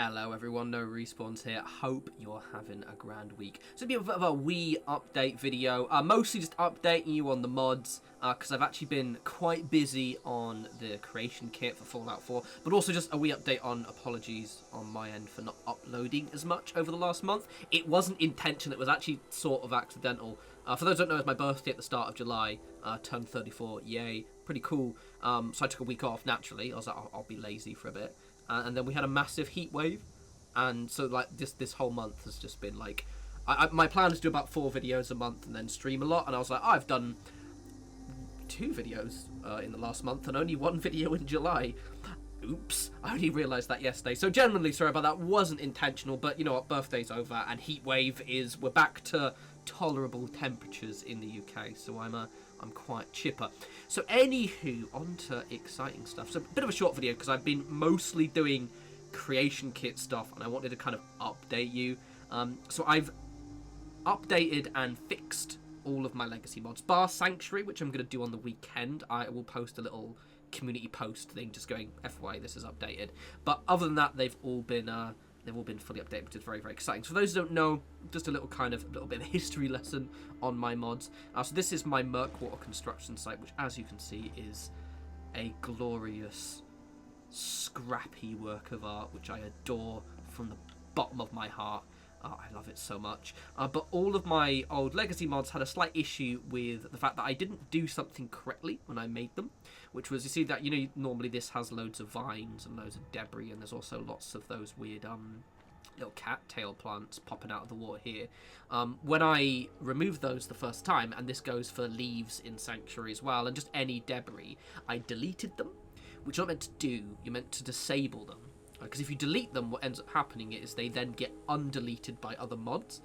Hello everyone, No Respawns here. Hope you're having a grand week. So it'll be a bit of a wee update video, mostly just updating you on the mods, because I've actually been quite busy on the creation kit for Fallout 4, but also just a wee update on apologies on my end for not uploading as much over the last month. It wasn't intentional, it was actually sort of accidental. For those who don't know, it's my birthday at the start of July, turned 34, yay, pretty cool. So I took a week off, naturally. I was like, I'll be lazy for a bit. And then we had a massive heat wave, and so like this whole month has just been like, my plan is to do about 4 videos a month and then stream a lot. And I was like, I've done 2 videos in the last month and only 1 video in July. Oops, I only realised that yesterday. So genuinely sorry about that. Wasn't intentional, but you know what? Birthday's over, and heat wave is. We're back to tolerable temperatures in the UK. So I'm quite chipper. So anywho, on to exciting stuff. So a bit of a short video because I've been mostly doing creation kit stuff, and I wanted to kind of update you. So I've updated and fixed all of my legacy mods, bar Sanctuary, which I'm going to do on the weekend. I will post a little community post thing just going FYI this is updated, but other than that they've all been fully updated, which is very, very exciting. So for those who don't know, just a little bit of a history lesson on my mods. So this is my Murkwater construction site, which as you can see is a glorious scrappy work of art which I adore from the bottom of my heart. I love it so much. But all of my old legacy mods had a slight issue with the fact that I didn't do something correctly when I made them, which was, you see that, you know, normally this has loads of vines and loads of debris, and there's also lots of those weird little cattail plants popping out of the water here. When I removed those the first time, and this goes for leaves in Sanctuary as well, and just any debris, I deleted them, which you're not meant to do. You're meant to disable them. Because if you delete them, what ends up happening is they then get undeleted by other mods,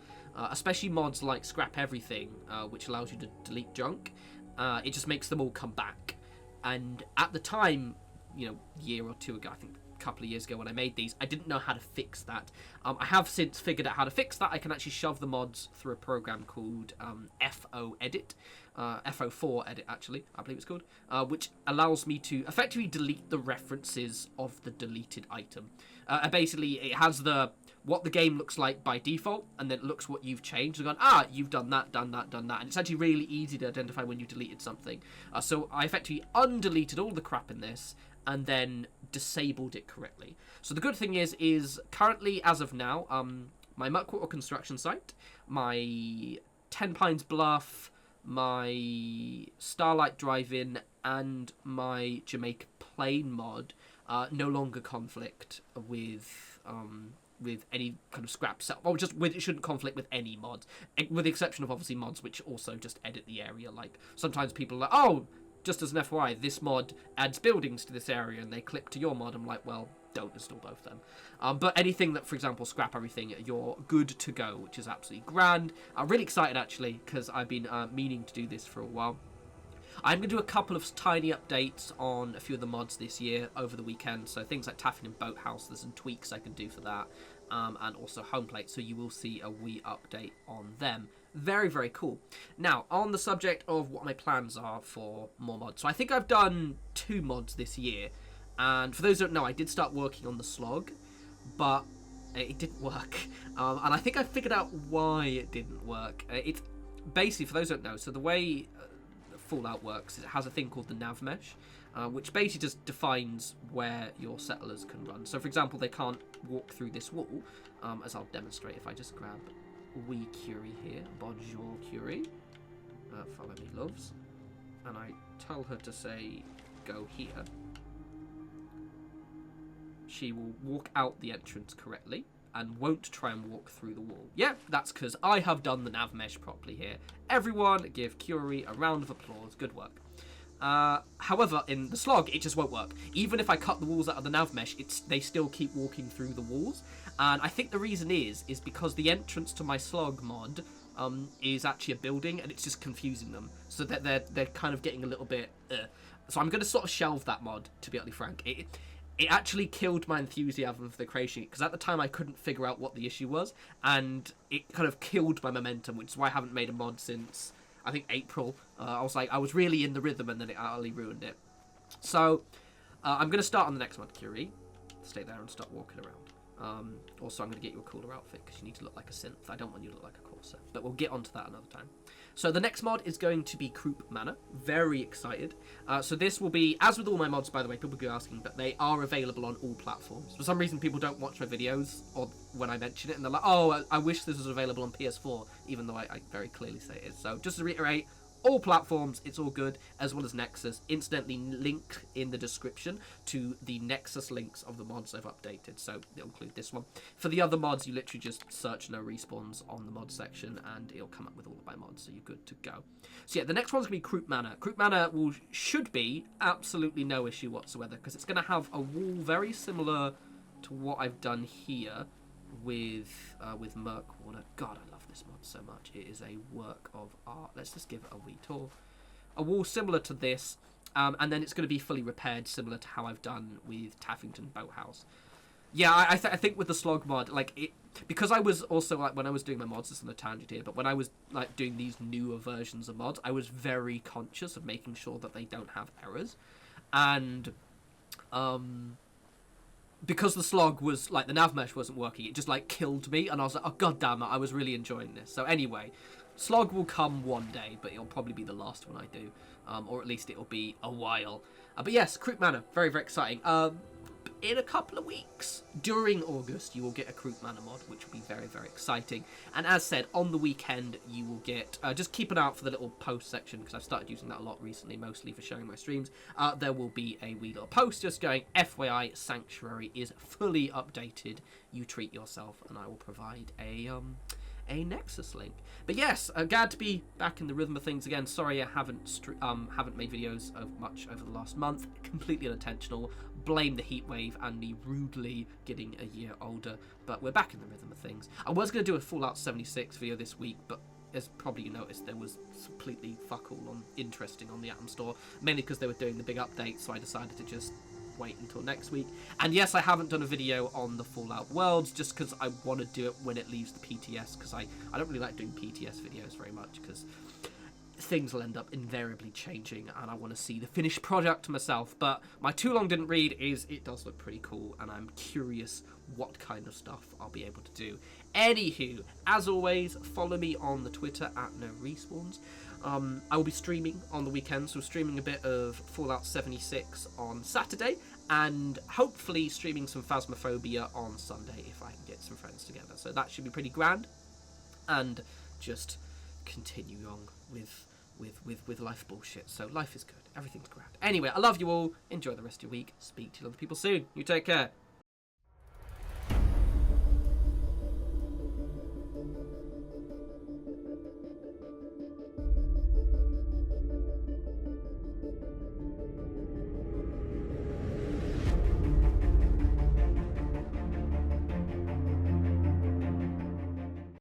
especially mods like Scrap Everything, which allows you to delete junk. It just makes them all come back. And at the time, you know, a year or 2 ago, I think a couple of years ago when I made these, I didn't know how to fix that. I have since figured out how to fix that. I can actually shove the mods through a program called FO Edit, FO4 Edit actually, I believe it's called, which allows me to effectively delete the references of the deleted item. Basically, it has what the game looks like by default, and then it looks what you've changed. And gone, you've done that, and it's actually really easy to identify when you deleted something. So I effectively undeleted all the crap in this, and then disabled it correctly. So the good thing is currently, as of now, my Murkwater construction site, my 10 Pines Bluff, my Starlight Drive-In, and my Jamaica Plain mod no longer conflict with any kind of scrap set, or just it shouldn't conflict with any mods, with the exception of obviously mods which also just edit the area. Like sometimes people are like, oh, just as an FYI, this mod adds buildings to this area, and they click to your mod. I'm like, well, don't install both of them. But anything that, for example, Scrap Everything, you're good to go, which is absolutely grand. I'm really excited, actually, because I've been meaning to do this for a while. I'm going to do a couple of tiny updates on a few of the mods this year over the weekend. So things like Taffin and Boathouse, there's some tweaks I can do for that. And also home plate, so you will see a wee update on them. Very, very cool. Now, on the subject of what my plans are for more mods. So I think I've done 2 mods this year. And for those who don't know, I did start working on the slog, but it didn't work. And I think I figured out why it didn't work. It's basically, for those who don't know, so the way Fallout works is it has a thing called the nav mesh, which basically just defines where your settlers can run. So for example, they can't walk through this wall, as I'll demonstrate if I just grab wee Curie here. Bonjour Curie, follow me loves, and I tell her to say go here. She will walk out the entrance correctly and won't try and walk through the wall. Yeah, that's because I have done the nav mesh properly here. Everyone give Curie a round of applause. Good work. However, in the slog, it just won't work. Even if I cut the walls out of the nav mesh, they still keep walking through the walls. And I think the reason is because the entrance to my slog mod is actually a building, and it's just confusing them. So that they're kind of getting a little bit... So I'm going to sort of shelve that mod, to be utterly frank. It actually killed my enthusiasm for the creation, because at the time I couldn't figure out what the issue was, and it kind of killed my momentum, which is why I haven't made a mod since, I think, April. I was really in the rhythm, and then it utterly ruined it. So, I'm going to start on the next mod, Curie. Stay there and start walking around. Also, I'm going to get you a cooler outfit because you need to look like a synth. I don't want you to look like a Corsair, but we'll get onto that another time. So the next mod is going to be Croup Manor. Very excited. So this will be, as with all my mods, by the way, people be asking, but they are available on all platforms. For some reason, people don't watch my videos or when I mention it, and they're like, oh, I wish this was available on PS4, even though I very clearly say it is. So just to reiterate, all platforms, it's all good, as well as Nexus. Incidentally, link in the description to the Nexus links of the mods I've updated, so it'll include this one. For the other mods, you literally just search no respawns on the mod section, and it'll come up with all of my mods, so you're good to go. So yeah, the next one's going to be Croup Manor. Croup Manor should be absolutely no issue whatsoever, because it's going to have a wall very similar to what I've done here with Murkwater. God, I love this mod so much. It is a work of art. Let's just give it a wee tour. A wall similar to this, and then it's going to be fully repaired, similar to how I've done with Taffington Boathouse. Yeah, I think with the slog mod, like it, because I was also like when I was doing my mods, this is on a tangent here, but when I was like doing these newer versions of mods, I was very conscious of making sure that they don't have errors, and because the slog was, like, the nav mesh wasn't working, it just, like, killed me, and I was like, oh, god damn it, I was really enjoying this. So anyway, slog will come one day, but it'll probably be the last one I do, or at least it'll be a while. But yes, Croup Manor, very, very exciting. In a couple of weeks, during August, you will get a Croup Manor mod, which will be very, very exciting. And as said, on the weekend, you will get... just keep an eye out for the little post section, because I've started using that a lot recently, mostly for showing my streams. There will be a wee little post just going, FYI, Sanctuary is fully updated. You treat yourself, and I will provide a Nexus link. But yes, glad to be back in the rhythm of things again. Sorry I haven't made videos of much over the last month. Completely unintentional. Blame the heat wave and me rudely getting a year older. But we're back in the rhythm of things. I was going to do a Fallout 76 video this week, but as probably you noticed, there was completely fuck all on interesting on the Atom Store. Mainly because they were doing the big update, so I decided to just wait until next week. And yes, I haven't done a video on the Fallout Worlds just because I want to do it when it leaves the PTS, because I don't really like doing PTS videos very much because things will end up invariably changing and I want to see the finished product myself. But my too long didn't read is it does look pretty cool and I'm curious what kind of stuff I'll be able to do. Anywho, as always, follow me on the Twitter at norespawns. I will be streaming on the weekend, so streaming a bit of Fallout 76 on Saturday, and hopefully streaming some Phasmophobia on Sunday if I can get some friends together. So that should be pretty grand, and just continue on with life bullshit. So life is good, everything's grand. Anyway, I love you all, enjoy the rest of your week, speak to other people soon, you take care.